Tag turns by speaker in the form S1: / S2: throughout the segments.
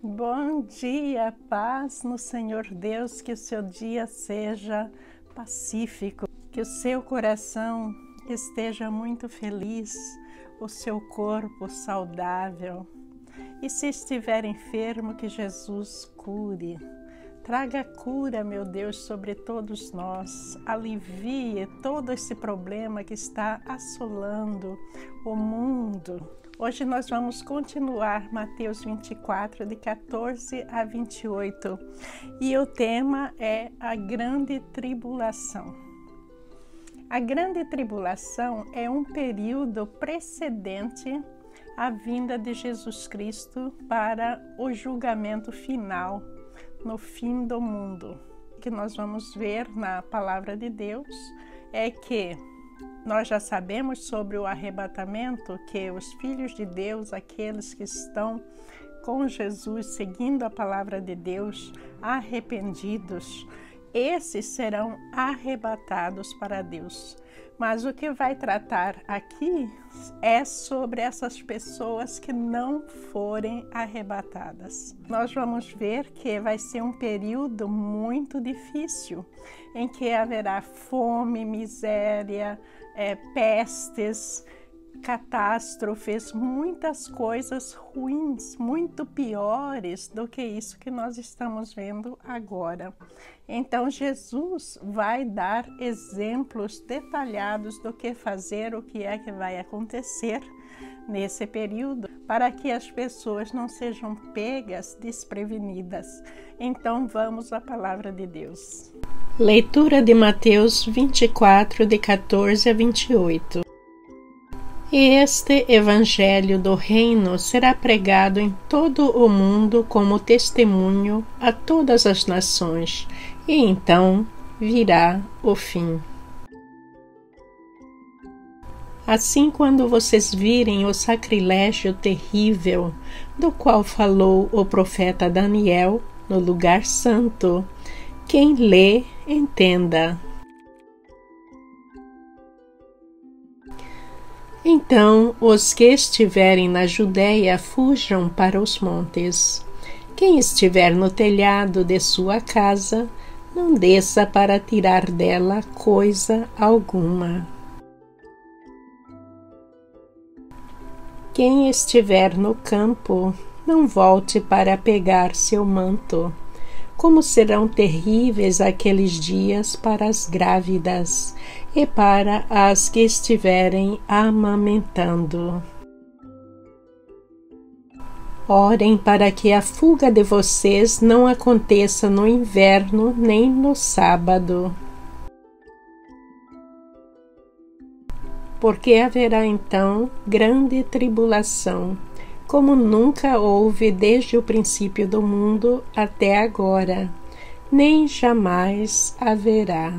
S1: Bom dia, paz no Senhor Deus, que o seu dia seja pacífico, que o seu coração esteja muito feliz, o seu corpo saudável. E se estiver enfermo, que Jesus cure. Traga cura, meu Deus, sobre todos nós. Alivie todo esse problema que está assolando o mundo. Hoje nós vamos continuar Mateus 24, de 14 a 28. E o tema é a grande tribulação. A grande tribulação é um período precedente à vinda de Jesus Cristo para o julgamento final, no fim do mundo. O que nós vamos ver na palavra de Deus é que nós já sabemos sobre o arrebatamento, que os filhos de Deus, aqueles que estão com Jesus, seguindo a palavra de Deus, arrependidos, esses serão arrebatados para Deus. Mas o que vai tratar aqui é sobre essas pessoas que não forem arrebatadas. Nós vamos ver que vai ser um período muito difícil, em que haverá fome, miséria, pestes, catástrofes, muitas coisas ruins, muito piores do que isso que nós estamos vendo agora. Então Jesus vai dar exemplos detalhados do que fazer, o que é que vai acontecer nesse período, para que as pessoas não sejam pegas desprevenidas. Então vamos à palavra de Deus. Leitura de Mateus 24, de 14 a 28. E este evangelho do reino será pregado em todo o mundo como testemunho a todas as nações, e então virá o fim. Assim, quando vocês virem o sacrilégio terrível do qual falou o profeta Daniel no lugar santo, quem lê, entenda. Então, os que estiverem na Judéia fujam para os montes. Quem estiver no telhado de sua casa, não desça para tirar dela coisa alguma. Quem estiver no campo, não volte para pegar seu manto. Como serão terríveis aqueles dias para as grávidas e para as que estiverem amamentando. Orem para que a fuga de vocês não aconteça no inverno nem no sábado. Porque haverá então grande tribulação, como nunca houve desde o princípio do mundo até agora, nem jamais haverá.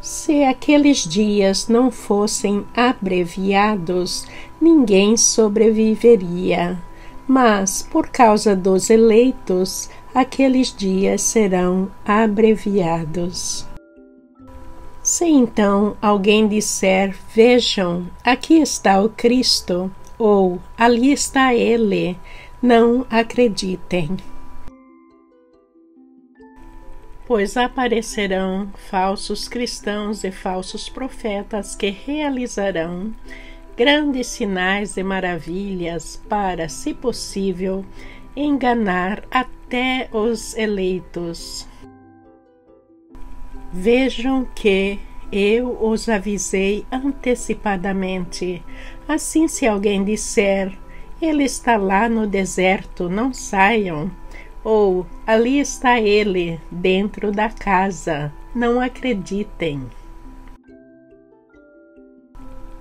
S1: Se aqueles dias não fossem abreviados, ninguém sobreviveria, mas, por causa dos eleitos, aqueles dias serão abreviados. Se então alguém disser, vejam, aqui está o Cristo, ou ali está ele, não acreditem. Pois aparecerão falsos cristãos e falsos profetas que realizarão grandes sinais e maravilhas para, se possível, enganar até os eleitos. Vejam que eu os avisei antecipadamente. Assim, se alguém disser, ele está lá no deserto, não saiam. Ou, ali está ele, dentro da casa, não acreditem.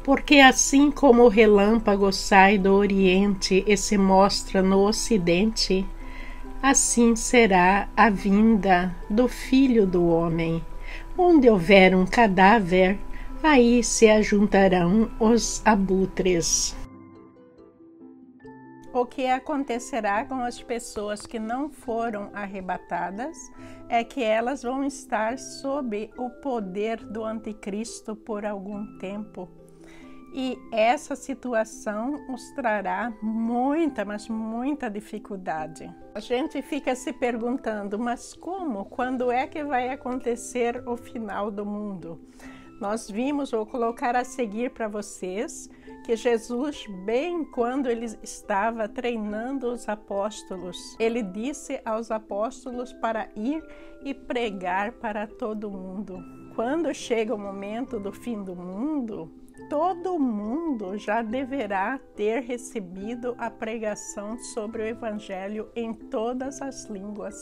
S1: Porque assim como o relâmpago sai do Oriente e se mostra no Ocidente, assim será a vinda do Filho do Homem. Onde houver um cadáver, aí se ajuntarão os abutres. O que acontecerá com as pessoas que não foram arrebatadas é que elas vão estar sob o poder do anticristo por algum tempo. E essa situação nos trará muita, mas muita dificuldade. A gente fica se perguntando, mas como? Quando é que vai acontecer o final do mundo? Nós vimos, vou colocar a seguir para vocês, que Jesus, bem quando ele estava treinando os apóstolos, ele disse aos apóstolos para ir e pregar para todo mundo. Quando chega o momento do fim do mundo, todo mundo já deverá ter recebido a pregação sobre o Evangelho em todas as línguas.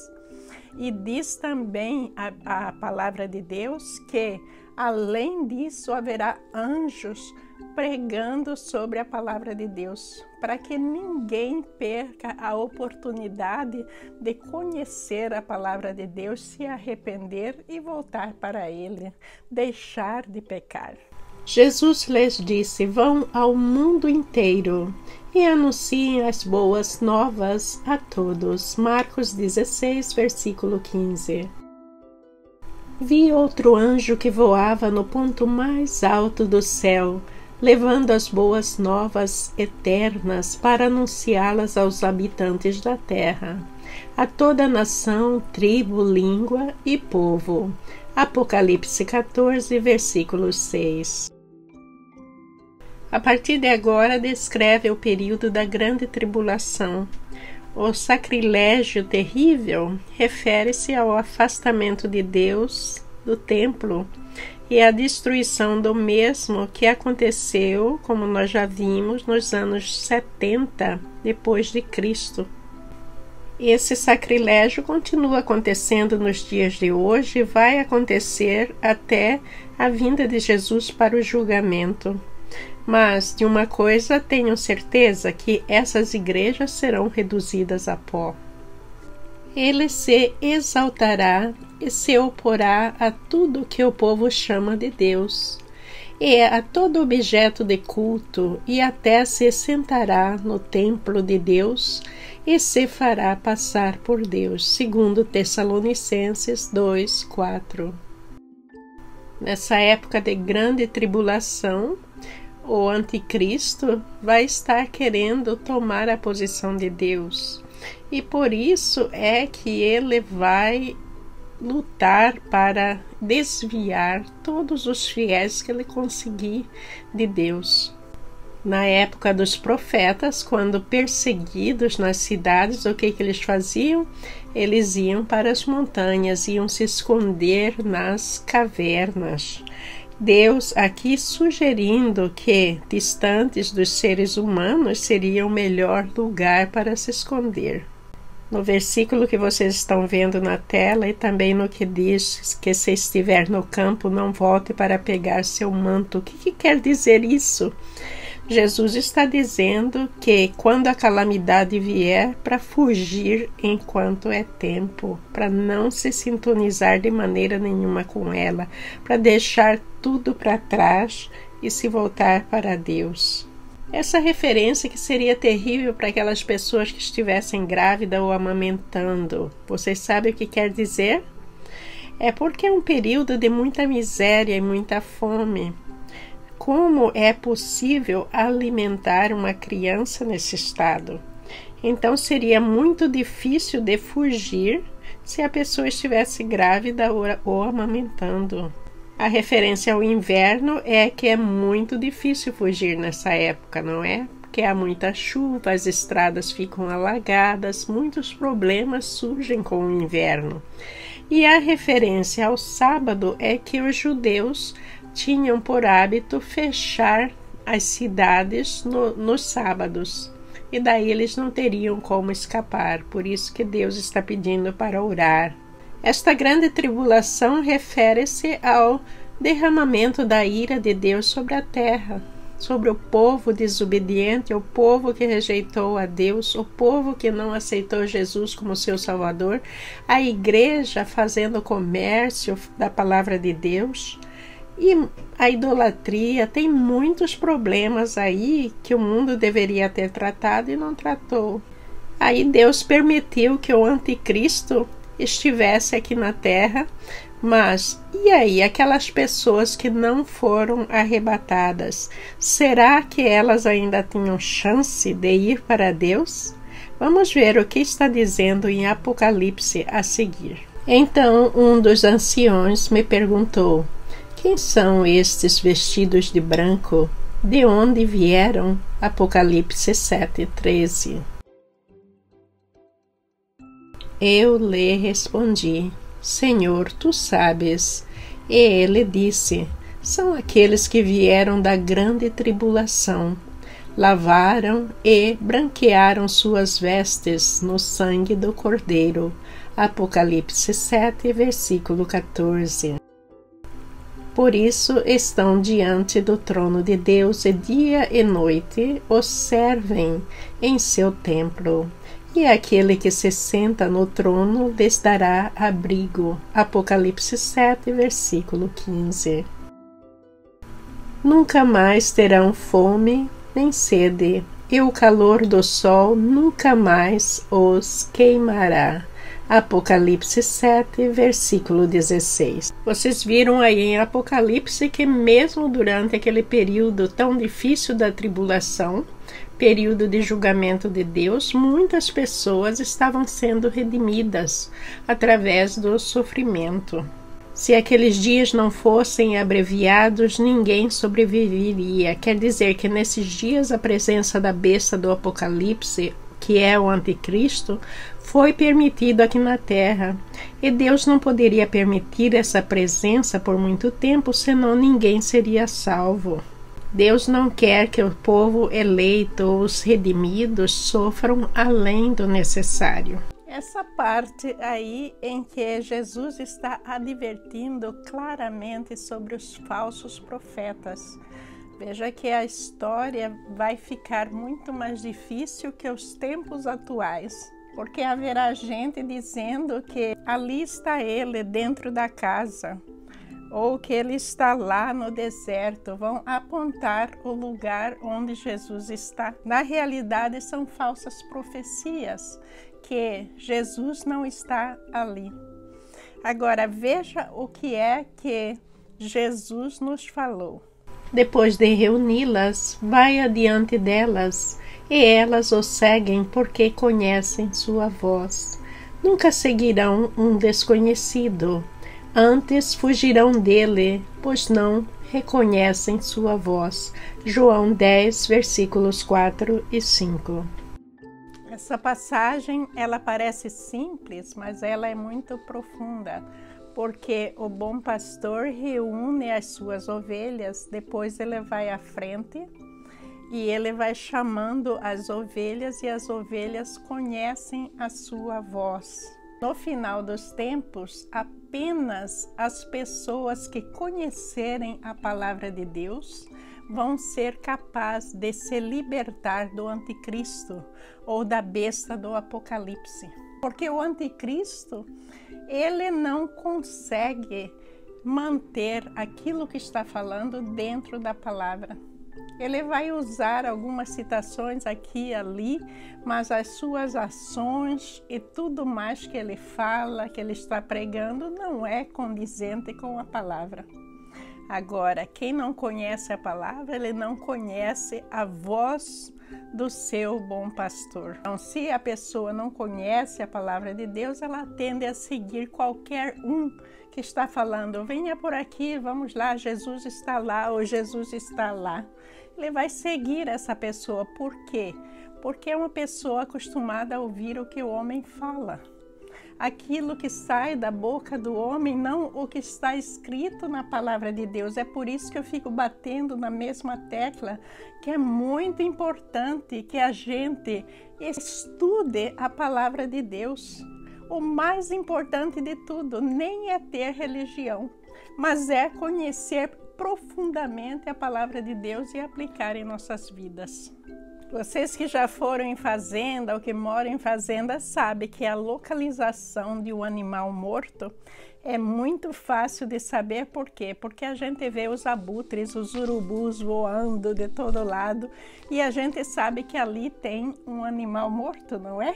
S1: E diz também a palavra de Deus que, além disso, haverá anjos pregando sobre a palavra de Deus, para que ninguém perca a oportunidade de conhecer a palavra de Deus, se arrepender e voltar para Ele, deixar de pecar. Jesus lhes disse: vão ao mundo inteiro e anunciem as boas novas a todos. Marcos 16, versículo 15. Vi outro anjo que voava no ponto mais alto do céu, levando as boas novas eternas para anunciá-las aos habitantes da terra, a toda nação, tribo, língua e povo. Apocalipse 14, versículo 6. A partir de agora descreve o período da grande tribulação. O sacrilégio terrível refere-se ao afastamento de Deus do templo e à destruição do mesmo, que aconteceu, como nós já vimos, nos anos 70 depois de Cristo. Esse sacrilégio continua acontecendo nos dias de hoje e vai acontecer até a vinda de Jesus para o julgamento. Mas de uma coisa tenho certeza, que essas igrejas serão reduzidas a pó. Ele se exaltará e se oporá a tudo que o povo chama de Deus, e a todo objeto de culto, e até se sentará no templo de Deus e se fará passar por Deus, segundo Tessalonicenses 2, 4. Nessa época de grande tribulação, o anticristo vai estar querendo tomar a posição de Deus, e por isso é que ele vai lutar para desviar todos os fiéis que ele conseguir de Deus. Na época dos profetas, quando perseguidos nas cidades, o que eles faziam? Eles iam para as montanhas, iam se esconder nas cavernas. Deus aqui sugerindo que, distantes dos seres humanos, seria o melhor lugar para se esconder. No versículo que vocês estão vendo na tela, e também no que diz que se estiver no campo, não volte para pegar seu manto. O que quer dizer isso? Jesus está dizendo que quando a calamidade vier, para fugir enquanto é tempo, para não se sintonizar de maneira nenhuma com ela, para deixar tudo para trás e se voltar para Deus. Essa referência que seria terrível para aquelas pessoas que estivessem grávidas ou amamentando. Vocês sabem o que quer dizer? É porque é um período de muita miséria e muita fome. Como é possível alimentar uma criança nesse estado? Então seria muito difícil de fugir se a pessoa estivesse grávida ou amamentando. A referência ao inverno é que é muito difícil fugir nessa época, não é? Porque há muita chuva, as estradas ficam alagadas, muitos problemas surgem com o inverno. E a referência ao sábado é que os judeus tinham por hábito fechar as cidades nos sábados, e daí eles não teriam como escapar. Por isso que Deus está pedindo para orar. Esta grande tribulação refere-se ao derramamento da ira de Deus sobre a terra, sobre o povo desobediente, o povo que rejeitou a Deus, o povo que não aceitou Jesus como seu Salvador, a igreja fazendo comércio da palavra de Deus. E a idolatria, tem muitos problemas aí que o mundo deveria ter tratado e não tratou. Aí Deus permitiu que o anticristo estivesse aqui na terra. Mas, e aí, aquelas pessoas que não foram arrebatadas, será que elas ainda tinham chance de ir para Deus? Vamos ver o que está dizendo em Apocalipse a seguir. Então um dos anciões me perguntou: quem são estes vestidos de branco? De onde vieram? Apocalipse 7:13. Eu lhe respondi: Senhor, tu sabes. E ele disse: são aqueles que vieram da grande tribulação, lavaram e branquearam suas vestes no sangue do Cordeiro. Apocalipse 7, versículo 14. Por isso estão diante do trono de Deus e dia e noite o servem em seu templo. E aquele que se senta no trono lhes dará abrigo. Apocalipse 7, versículo 15. Nunca mais terão fome nem sede, e o calor do sol nunca mais os queimará. Apocalipse 7, versículo 16. Vocês viram aí em Apocalipse que mesmo durante aquele período tão difícil da tribulação, período de julgamento de Deus, muitas pessoas estavam sendo redimidas através do sofrimento. Se aqueles dias não fossem abreviados, ninguém sobreviveria. Quer dizer que nesses dias a presença da besta do Apocalipse, que é o anticristo, foi permitido aqui na terra. E Deus não poderia permitir essa presença por muito tempo, senão ninguém seria salvo. Deus não quer que o povo eleito ou os redimidos sofram além do necessário. Essa parte aí em que Jesus está advertindo claramente sobre os falsos profetas. Veja que a história vai ficar muito mais difícil que os tempos atuais, porque haverá gente dizendo que ali está ele dentro da casa, ou que ele está lá no deserto. Vão apontar o lugar onde Jesus está. Na realidade, são falsas profecias, que Jesus não está ali. Agora, veja o que é que Jesus nos falou. Depois de reuni-las, vai adiante delas, e elas o seguem porque conhecem sua voz. Nunca seguirão um desconhecido, antes fugirão dele, pois não reconhecem sua voz. João 10, versículos 4 e 5. Essa passagem, ela parece simples, mas ela é muito profunda, porque o bom pastor reúne as suas ovelhas, depois ele vai à frente e ele vai chamando as ovelhas, e as ovelhas conhecem a sua voz. No final dos tempos, apenas as pessoas que conhecerem a palavra de Deus vão ser capazes de se libertar do anticristo ou da besta do Apocalipse. Porque o anticristo, ele não consegue manter aquilo que está falando dentro da palavra. Ele vai usar algumas citações aqui e ali, mas as suas ações e tudo mais que ele fala, que ele está pregando, não é condizente com a palavra. Agora, quem não conhece a palavra, ele não conhece a voz do seu bom pastor. Então, se a pessoa não conhece a palavra de Deus, ela tende a seguir qualquer um que está falando: venha por aqui, vamos lá, Jesus está lá, ou Jesus está lá. Ele vai seguir essa pessoa. Por quê? Porque é uma pessoa acostumada a ouvir o que o homem fala. Aquilo que sai da boca do homem, não o que está escrito na palavra de Deus. É por isso que eu fico batendo na mesma tecla, que é muito importante que a gente estude a palavra de Deus. O mais importante de tudo nem é ter religião, mas é conhecer profundamente a palavra de Deus e aplicar em nossas vidas. Vocês que já foram em fazenda ou que moram em fazenda sabem que a localização de um animal morto é muito fácil de saber. Por quê? Porque a gente vê os abutres, os urubus voando de todo lado e a gente sabe que ali tem um animal morto, não é?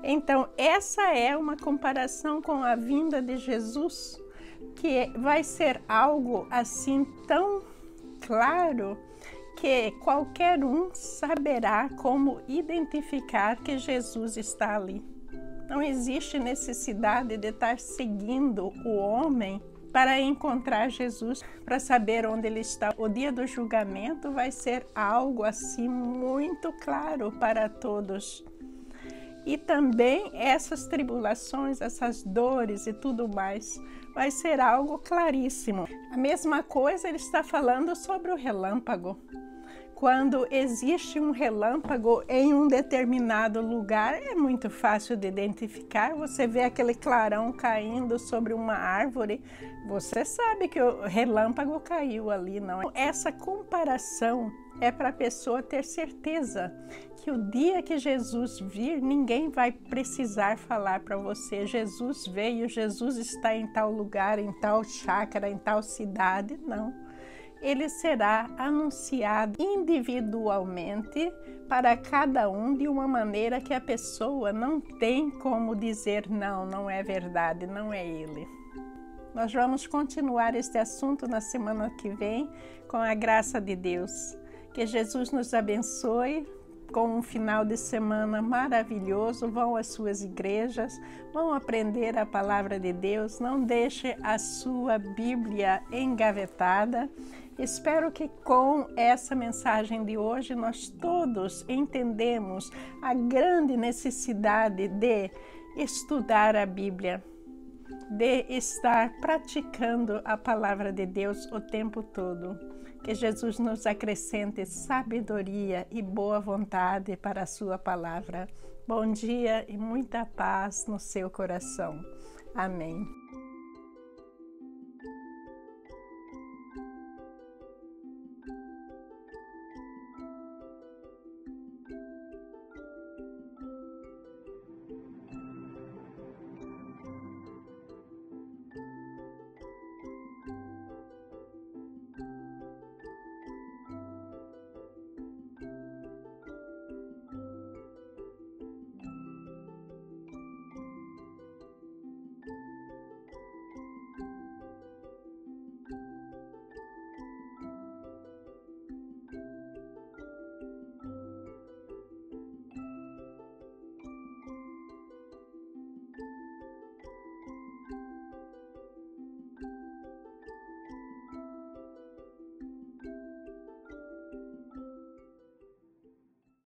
S1: Então, essa é uma comparação com a vinda de Jesus, que vai ser algo assim tão claro que qualquer um saberá como identificar que Jesus está ali. Não existe necessidade de estar seguindo o homem para encontrar Jesus, para saber onde ele está. O dia do julgamento vai ser algo assim muito claro para todos. E também essas tribulações, essas dores e tudo mais, vai ser algo claríssimo. A mesma coisa ele está falando sobre o relâmpago. Quando existe um relâmpago em um determinado lugar, é muito fácil de identificar. Você vê aquele clarão caindo sobre uma árvore, você sabe que o relâmpago caiu ali, não é? Essa comparação é para a pessoa ter certeza que o dia que Jesus vir, ninguém vai precisar falar para você: Jesus veio, Jesus está em tal lugar, em tal chácara, em tal cidade. Não. Ele será anunciado individualmente para cada um de uma maneira que a pessoa não tem como dizer não, não é verdade, não é ele. Nós vamos continuar este assunto na semana que vem, com a graça de Deus. Que Jesus nos abençoe com um final de semana maravilhoso. Vão às suas igrejas, vão aprender a palavra de Deus, não deixe a sua Bíblia engavetada. Espero que com essa mensagem de hoje nós todos entendemos a grande necessidade de estudar a Bíblia, de estar praticando a palavra de Deus o tempo todo. Que Jesus nos acrescente sabedoria e boa vontade para a sua palavra. Bom dia e muita paz no seu coração. Amém.